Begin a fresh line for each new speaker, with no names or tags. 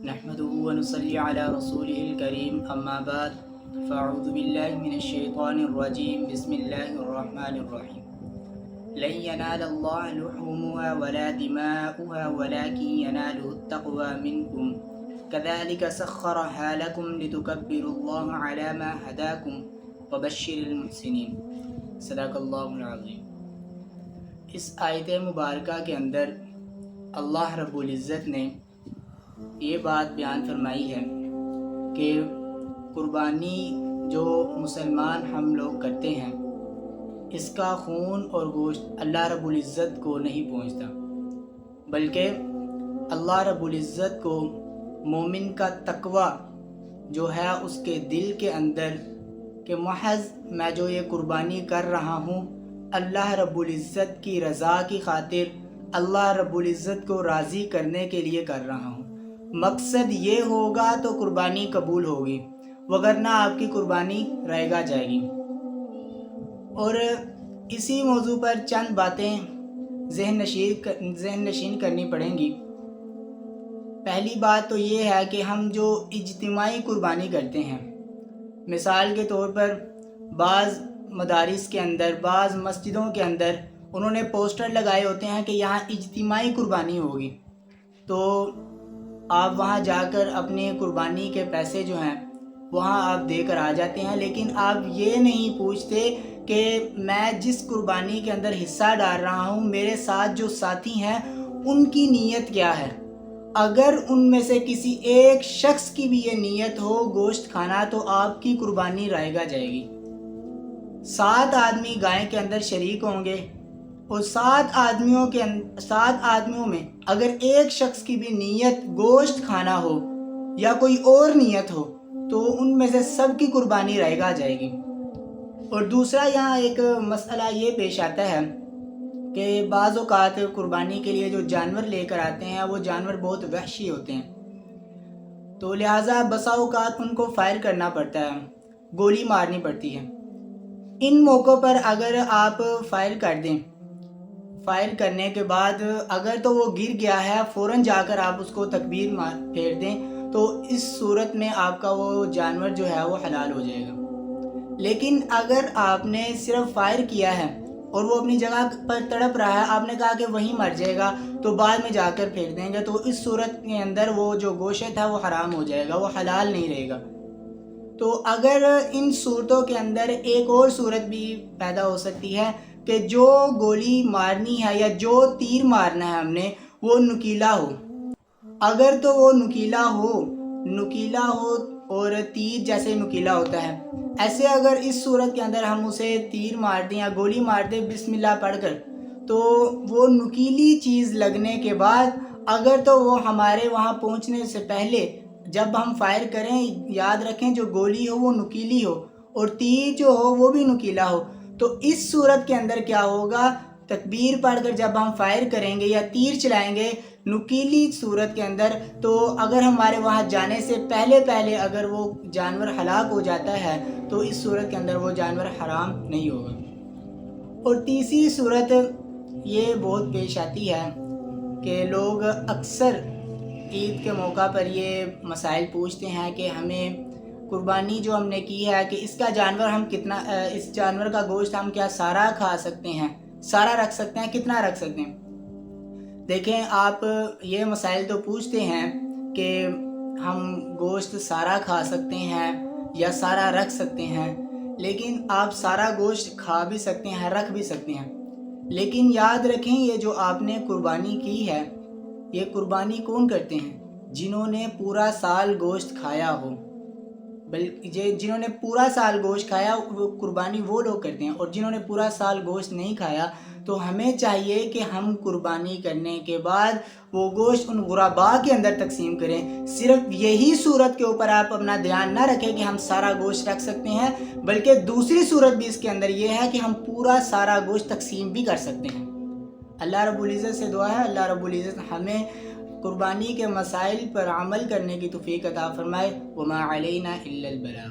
نحمده ونصلي على رسوله الكريم أما بعد فأعوذ بالله من الشيطان الرجيم بسم الله الرحمن الرحيم لن ينال الله لحومها ولا دماؤها ولكن يناله التقوى منكم كذلك سخرها لكم لتكبروا الله على ما هداكم وبشر المحسنين صدق اللہ العظیم۔ اس آیت مبارکہ کے اندر اللہ رب العزت نے یہ بات بیان فرمائی ہے کہ قربانی جو مسلمان ہم لوگ کرتے ہیں اس کا خون اور گوشت اللہ رب العزت کو نہیں پہنچتا، بلکہ اللہ رب العزت کو مومن کا تقوی جو ہے اس کے دل کے اندر کہ محض میں جو یہ قربانی کر رہا ہوں اللہ رب العزت کی رضا کی خاطر اللہ رب العزت کو راضی کرنے کے لیے کر رہا ہوں، مقصد یہ ہوگا تو قربانی قبول ہوگی، وگرنہ آپ کی قربانی رہ جائے گی۔ اور اسی موضوع پر چند باتیں ذہن نشین کرنی پڑیں گی۔ پہلی بات تو یہ ہے کہ ہم جو اجتماعی قربانی کرتے ہیں، مثال کے طور پر بعض مدارس کے اندر بعض مسجدوں کے اندر انہوں نے پوسٹر لگائے ہوتے ہیں کہ یہاں اجتماعی قربانی ہوگی، تو آپ وہاں جا کر اپنے قربانی کے پیسے جو ہیں وہاں آپ دے کر آ جاتے ہیں، لیکن آپ یہ نہیں پوچھتے کہ میں جس قربانی کے اندر حصہ ڈال رہا ہوں میرے ساتھ جو ساتھی ہیں ان کی نیت کیا ہے۔ اگر ان میں سے کسی ایک شخص کی بھی یہ نیت ہو گوشت کھانا تو آپ کی قربانی رائگا جائے گی۔ 7 آدمی گائے کے اندر شریک ہوں گے اور 7 آدمیوں میں اگر ایک شخص کی بھی نیت گوشت کھانا ہو یا کوئی اور نیت ہو تو ان میں سے سب کی قربانی رائگا جائے گی۔ اور دوسرا یہاں ایک مسئلہ یہ پیش آتا ہے کہ بعض اوقات قربانی کے لیے جو جانور لے کر آتے ہیں وہ جانور بہت وحشی ہوتے ہیں، تو لہٰذا بسا اوقات ان کو فائر کرنا پڑتا ہے، گولی مارنی پڑتی ہے۔ ان موقعوں پر اگر آپ فائر کر دیں، فائر کرنے کے بعد اگر تو وہ گر گیا ہے فوراً جا کر آپ اس کو تکبیر پھیر دیں تو اس صورت میں آپ کا وہ جانور جو ہے وہ حلال ہو جائے گا۔ لیکن اگر آپ نے صرف فائر کیا ہے اور وہ اپنی جگہ پر تڑپ رہا ہے، آپ نے کہا کہ وہیں مر جائے گا تو بعد میں جا کر پھیر دیں گے، تو اس صورت کے اندر وہ جو گوشت ہے وہ حرام ہو جائے گا، وہ حلال نہیں رہے گا۔ تو اگر ان صورتوں کے اندر ایک اور صورت بھی پیدا ہو سکتی ہے کہ جو گولی مارنی ہے یا جو تیر مارنا ہے ہم نے وہ نکیلا ہو۔ اگر تو وہ نکیلا ہو اور تیر جیسے نکیلا ہوتا ہے، ایسے اگر اس صورت کے اندر ہم اسے تیر مار دیں یا گولی مار دیں بسم اللہ پڑھ کر، تو وہ نکیلی چیز لگنے کے بعد اگر تو وہ ہمارے وہاں پہنچنے سے پہلے جب ہم فائر کریں یاد رکھیں جو گولی ہو وہ نکیلی ہو اور تیر جو ہو وہ بھی نکیلا ہو، تو اس صورت کے اندر کیا ہوگا، تکبیر پڑھ کر جب ہم فائر کریں گے یا تیر چلائیں گے نکیلی صورت کے اندر، تو اگر ہمارے وہاں جانے سے پہلے اگر وہ جانور ہلاک ہو جاتا ہے تو اس صورت کے اندر وہ جانور حرام نہیں ہوگا۔ اور تیسری صورت یہ بہت پیش آتی ہے کہ لوگ اکثر عید کے موقع پر یہ مسائل پوچھتے ہیں کہ ہمیں قربانی جو ہم نے کی ہے کہ اس کا جانور ہم کتنا، اس جانور کا گوشت ہم کیا سارا کھا سکتے ہیں، سارا رکھ سکتے ہیں، کتنا رکھ سکتے ہیں۔ دیکھیں آپ یہ مسائل تو پوچھتے ہیں کہ ہم گوشت سارا کھا سکتے ہیں یا سارا رکھ سکتے ہیں، لیکن آپ سارا گوشت کھا بھی سکتے ہیں رکھ بھی سکتے ہیں، لیکن یاد رکھیں یہ جو آپ نے قربانی کی ہے یہ قربانی کون کرتے ہیں، جنہوں نے پورا سال گوشت کھایا ہو، بلکہ جنہوں نے پورا سال گوشت کھایا وہ قربانی وہ لوگ کرتے ہیں، اور جنہوں نے پورا سال گوشت نہیں کھایا تو ہمیں چاہیے کہ ہم قربانی کرنے کے بعد وہ گوشت ان غرباء کے اندر تقسیم کریں۔ صرف یہی صورت کے اوپر آپ اپنا دھیان نہ رکھیں کہ ہم سارا گوشت رکھ سکتے ہیں، بلکہ دوسری صورت بھی اس کے اندر یہ ہے کہ ہم پورا سارا گوشت تقسیم بھی کر سکتے ہیں۔ اللہ رب العزت سے دعا ہے اللہ رب العزت ہمیں قربانی کے مسائل پر عمل کرنے کی توفیق عطا فرمائے۔ وما علینا الا البلاغ۔